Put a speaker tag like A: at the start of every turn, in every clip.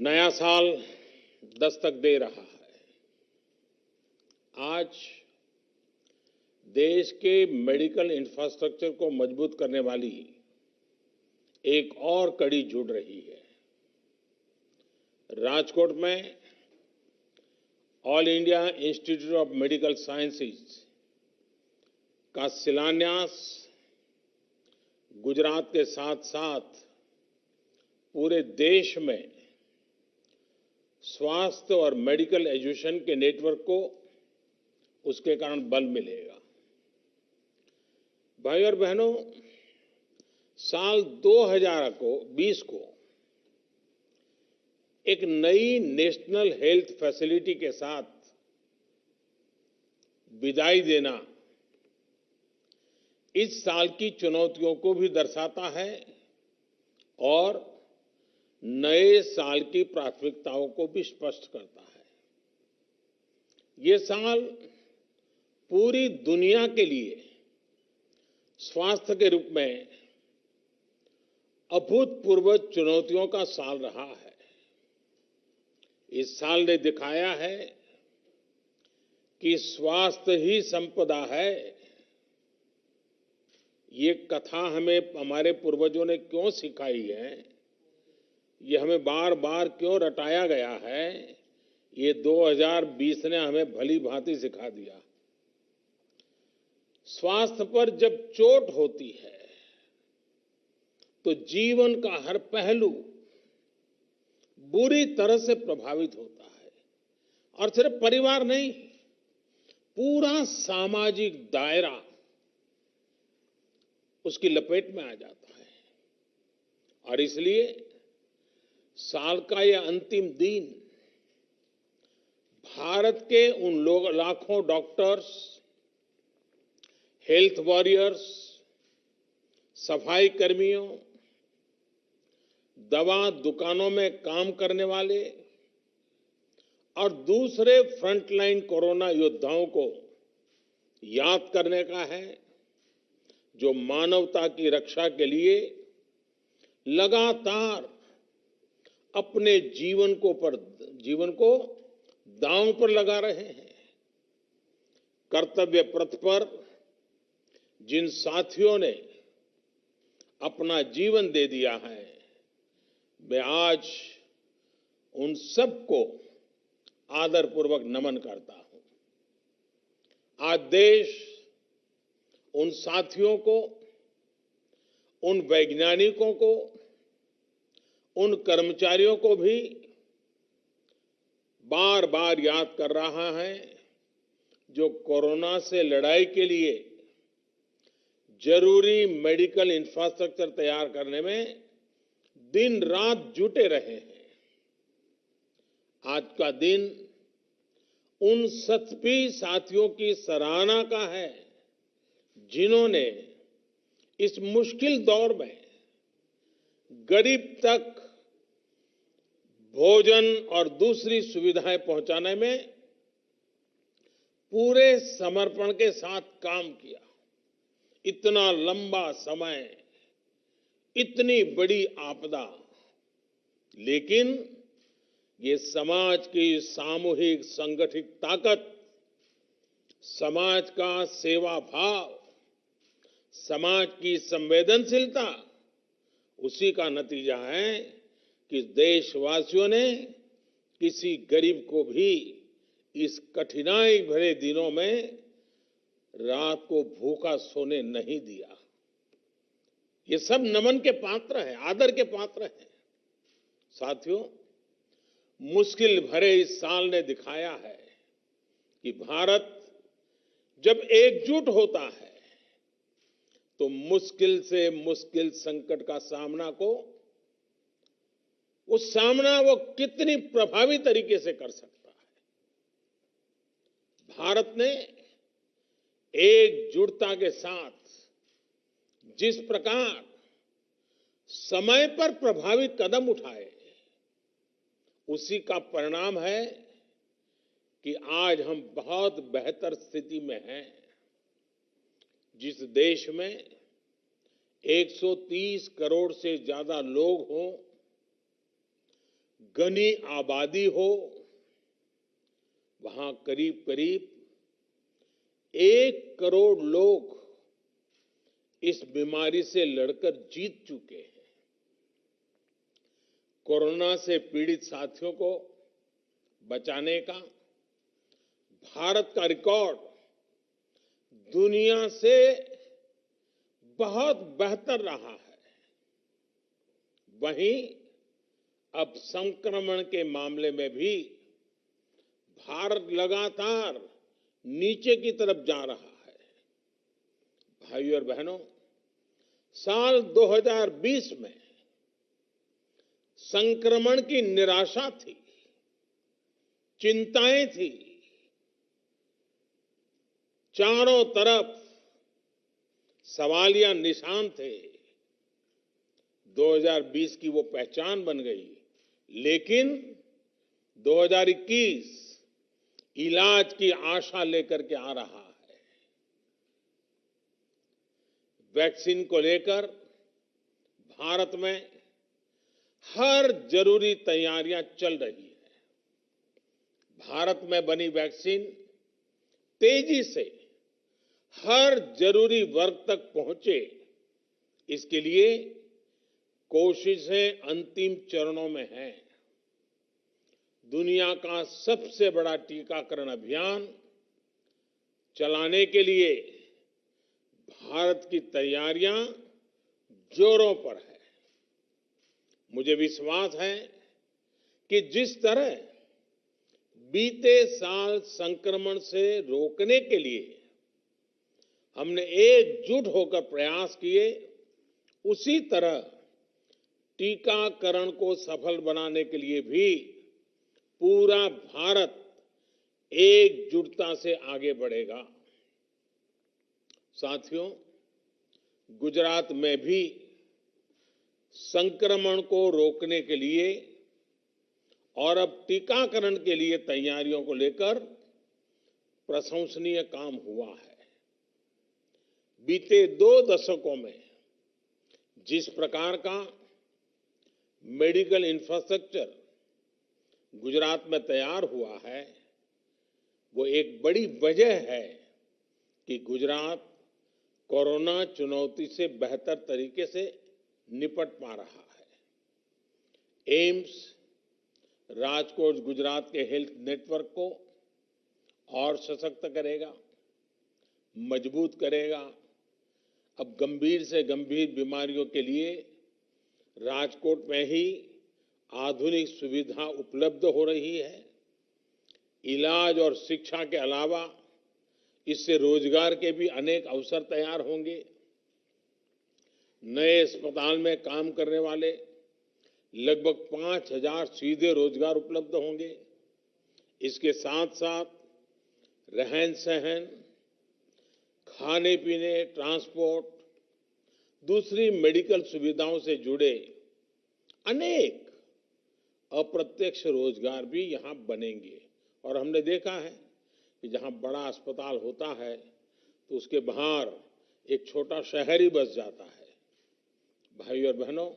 A: नया साल दस्तक दे रहा है। आज देश के मेडिकल इंफ्रास्ट्रक्चर को मजबूत करने वाली एक और कड़ी जुड़ रही है। राजकोट में all India institute of medical sciences का शिलान्यास गुजरात के साथ साथ पूरे देश में स्वास्थ्य और मेडिकल एजुकेशन के नेटवर्क को उसके कारण बल मिलेगा। भाई और बहनों, साल 2020 को एक नई नेशनल हेल्थ फैसिलिटी के साथ विदाई देना इस साल की चुनौतियों को भी दर्शाता है और नए साल की प्राथमिकताओं को भी स्पष्ट करता है। ये साल पूरी दुनिया के लिए स्वास्थ्य के रूप में अभूतपूर्व चुनौतियों का साल रहा है। इस साल ने दिखाया है कि स्वास्थ्य ही संपदा है। ये कथा हमें हमारे पूर्वजों ने क्यों सिखाई है, ये हमें बार बार क्यों रटाया गया है, ये 2020 ने हमें भली भांति सिखा दिया। स्वास्थ्य पर जब चोट होती है तो जीवन का हर पहलू बुरी तरह से प्रभावित होता है और सिर्फ परिवार नहीं, पूरा सामाजिक दायरा उसकी लपेट में आ जाता है। और इसलिए साल का यह अंतिम दिन भारत के उन लाखों डॉक्टर्स, हेल्थ वॉरियर्स, सफाई कर्मियों, दवा दुकानों में काम करने वाले और दूसरे फ्रंटलाइन कोरोना योद्धाओं को याद करने का है, जो मानवता की रक्षा के लिए लगातार अपने जीवन को दांव पर लगा रहे हैं। कर्तव्य पथ पर जिन साथियों ने अपना जीवन दे दिया है, मैं आज उन सबको आदरपूर्वक नमन करता हूं। आज देश उन साथियों को, उन वैज्ञानिकों को, उन कर्मचारियों को भी बार बार याद कर रहा है जो कोरोना से लड़ाई के लिए जरूरी मेडिकल इंफ्रास्ट्रक्चर तैयार करने में दिन रात जुटे रहे हैं। आज का दिन उन सभी साथियों की सराहना का है जिन्होंने इस मुश्किल दौर में गरीब तक भोजन और दूसरी सुविधाएं पहुंचाने में पूरे समर्पण के साथ काम किया। इतना लंबा समय, इतनी बड़ी आपदा, लेकिन ये समाज की सामूहिक संगठित ताकत, समाज का सेवा भाव, समाज की संवेदनशीलता, उसी का नतीजा है कि देशवासियों ने किसी गरीब को भी इस कठिनाई भरे दिनों में रात को भूखा सोने नहीं दिया। ये सब नमन के पात्र हैं, आदर के पात्र हैं। साथियों, मुश्किल भरे इस साल ने दिखाया है कि भारत जब एकजुट होता है तो मुश्किल से मुश्किल संकट का सामना वो कितनी प्रभावी तरीके से कर सकता है। भारत ने एकजुटता के साथ जिस प्रकार समय पर प्रभावी कदम उठाए, उसी का परिणाम है कि आज हम बहुत बेहतर स्थिति में हैं। जिस देश में 130 करोड़ से ज्यादा लोग हों, घनी आबादी हो, वहां करीब करीब 1 करोड़ लोग इस बीमारी से लड़कर जीत चुके हैं। कोरोना से पीड़ित साथियों को बचाने का भारत का रिकॉर्ड दुनिया से बहुत बेहतर रहा है। वहीं अब संक्रमण के मामले में भी भारत लगातार नीचे की तरफ जा रहा है। भाइयों और बहनों, साल 2020 में संक्रमण की निराशा थी, चिंताएं थी, चारों तरफ सवालिया निशान थे। 2020 की वो पहचान बन गई, लेकिन 2021 इलाज की आशा लेकर के आ रहा है। वैक्सीन को लेकर भारत में हर जरूरी तैयारियां चल रही है। भारत में बनी वैक्सीन तेजी से हर जरूरी वर्ग तक पहुंचे, इसके लिए कोशिशें अंतिम चरणों में हैं। दुनिया का सबसे बड़ा टीकाकरण अभियान चलाने के लिए भारत की तैयारियां जोरों पर है। मुझे विश्वास है कि जिस तरह बीते साल संक्रमण से रोकने के लिए हमने एकजुट होकर प्रयास किए, उसी तरह टीकाकरण को सफल बनाने के लिए भी पूरा भारत एकजुटता से आगे बढ़ेगा। साथियों, गुजरात में भी संक्रमण को रोकने के लिए और अब टीकाकरण के लिए तैयारियों को लेकर प्रशंसनीय काम हुआ है। बीते 2 दशकों में जिस प्रकार का मेडिकल इंफ्रास्ट्रक्चर गुजरात में तैयार हुआ है, वो एक बड़ी वजह है कि गुजरात कोरोना चुनौती से बेहतर तरीके से निपट पा रहा है। एम्स राजकोट गुजरात के हेल्थ नेटवर्क को और सशक्त करेगा, मजबूत करेगा। अब गंभीर से गंभीर बीमारियों के लिए राजकोट में ही आधुनिक सुविधा उपलब्ध हो रही है। इलाज और शिक्षा के अलावा इससे रोजगार के भी अनेक अवसर तैयार होंगे। नए अस्पताल में काम करने वाले लगभग 5,000 सीधे रोजगार उपलब्ध होंगे। इसके साथ साथ रहन सहन, खाने पीने, ट्रांसपोर्ट, दूसरी मेडिकल सुविधाओं से जुड़े अनेक अप्रत्यक्ष रोजगार भी यहां बनेंगे। और हमने देखा है कि जहां बड़ा अस्पताल होता है तो उसके बाहर एक छोटा शहर ही बस जाता है। भाइयों और बहनों,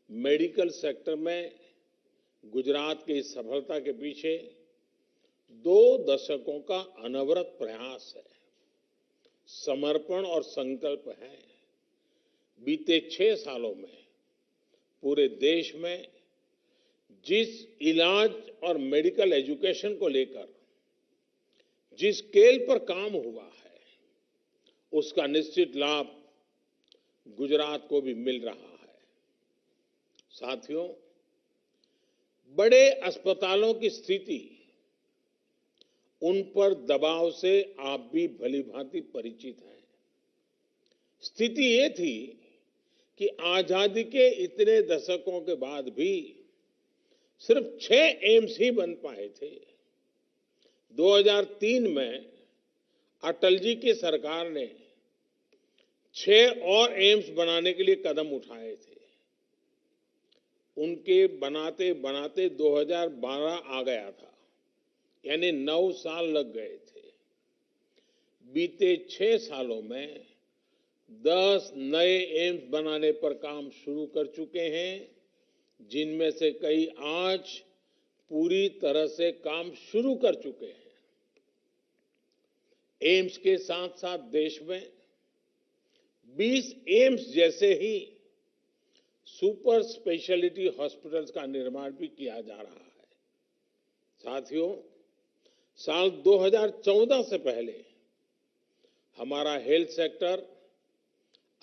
A: मेडिकल सेक्टर में गुजरात की इस सफलता के पीछे 2 दशकों का अनवरत प्रयास है, समर्पण और संकल्प है। बीते 6 सालों में पूरे देश में जिस इलाज और मेडिकल एजुकेशन को लेकर जिस स्केल पर काम हुआ है, उसका निश्चित लाभ गुजरात को भी मिल रहा है। साथियों, बड़े अस्पतालों की स्थिति, उन पर दबाव से आप भी भलीभांति परिचित हैं। स्थिति ये थी कि आजादी के इतने दशकों के बाद भी सिर्फ 6 एम्स ही बन पाए थे। 2003 में अटल जी की सरकार ने 6 और एम्स बनाने के लिए कदम उठाए थे। उनके बनाते बनाते 2012 आ गया था, यानी 9 साल लग गए थे। बीते 6 सालों में 10 नए एम्स बनाने पर काम शुरू कर चुके हैं। जिनमें से कई आज पूरी तरह से काम शुरू कर चुके हैं। एम्स के साथ साथ देश में 20 एम्स जैसे ही सुपर स्पेशलिटी हॉस्पिटल्स का निर्माण भी किया जा रहा है। साथियों, साल 2014 से पहले हमारा हेल्थ सेक्टर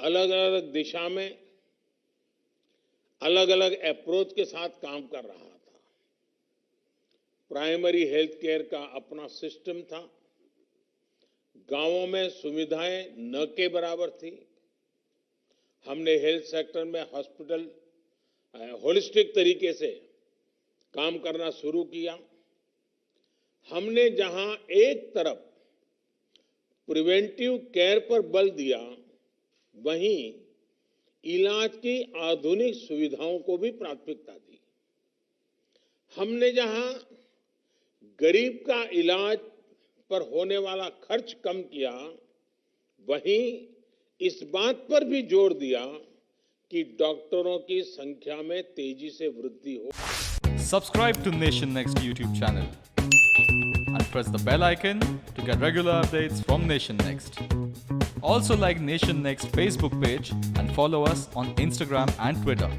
A: अलग अलग दिशा में अलग अलग अप्रोच के साथ काम कर रहा था। प्राइमरी हेल्थ केयर का अपना सिस्टम था। गांवों में सुविधाएं न के बराबर थी। हमने हेल्थ सेक्टर में हॉस्पिटल होलिस्टिक तरीके से काम करना शुरू किया। हमने जहां एक तरफ प्रिवेंटिव केयर पर बल दिया, वहीं इलाज की आधुनिक सुविधाओं को भी प्राथमिकता दी। हमने जहां गरीब का इलाज पर होने वाला खर्च कम किया, वहीं इस बात पर भी जोर दिया कि डॉक्टरों की संख्या में तेजी से वृद्धि हो।
B: Subscribe to Nation Next YouTube channel and press the bell icon to get regular updates from Nation Next. Also like Nation Next Facebook page and follow us on Instagram and Twitter.